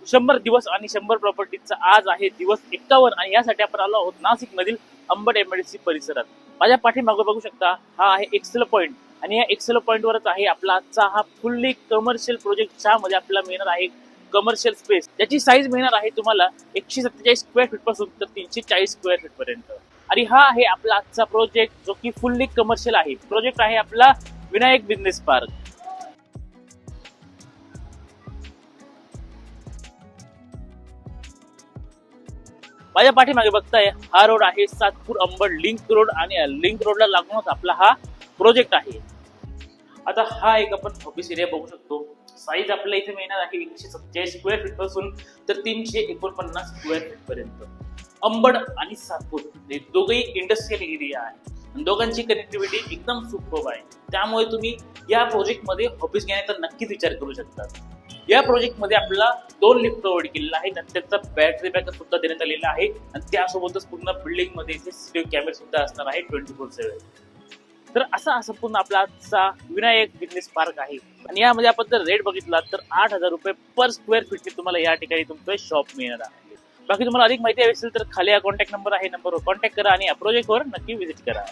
100 दिवस आणि 100 प्रॉपर्टीचा आज आहे दिवस 51 आणि यासाठी आपण आलो आहोत नाशिक मधील अंबड एमआयडीसी परिसरात. माझ्या पाठीमागे बघू शकता हा आहे एक्सेल पॉइंट आणि या एक्सेल पॉइंट वरच आहे आपला आजचा हा फुल्ली कमर्शियल प्रोजेक्ट, ज्यामध्ये आपल्याला मिळणार आहे कमर्शियल स्पेस, ज्याची साईज मिळणार आहे तुम्हाला 147 स्क्वेअर फीट पासून तर 340 स्क्वेअर फीट पर्यंत. आणि हा आहे आपला आजचा प्रोजेक्ट जो की फुल्ली कमर्शियल आहे. प्रोजेक्ट आहे आपला विनायक बिझनेस पार्क. माझ्या पाठीमागे बघताय हा रोड आहे सातपूर अंबड लिंक रोड आणि लिंक रोडला लागूनच आपला हा प्रोजेक्ट आहे. आता हा एक आपण ऑफिस एरिया बघू शकतो. साईज आपल्याला इथे मिळणार आहे 147 स्क्वेअर फीट पासून तर 349 स्क्वेअर फीट पर्यंत. अंबड आणि सातपूर हे दोघेही इंडस्ट्रियल एरिया आहे. दोघांची कनेक्टिव्हिटी एकदम सुपर आहे. त्यामुळे तुम्ही या प्रोजेक्ट मध्ये ऑफिस घेण्याचा नक्कीच विचार करू शकता. या प्रोजेक्ट मध्ये आपल्याला 2 लिफ्ट प्रोव्हाइड केलेला आहे आणि त्याचा बॅटरी बॅकअप सुद्धा देण्यात आलेला आहे आणि त्यासोबतच पूर्ण बिल्डिंग मध्ये इथे सीसीटीव्ही कॅमेरे सुद्धा असणार आहे 24/7. तर असा संपूर्ण आपला आजचा विनायक बिझनेस पार्क आहे. आणि यामध्ये आपण जर रेट बघितला तर 8,000 रुपये पर स्क्वेअर फीट तुम्हाला या ठिकाणी तुमचं शॉप मिळणार आहे. बाकी तुम्हाला अधिक माहिती हवी असेल तर खाली हा कॉन्टॅक्ट नंबर आहे, नंबरवर कॉन्टॅक्ट करा आणि या प्रोजेक्टवर नक्की व्हिजिट करा.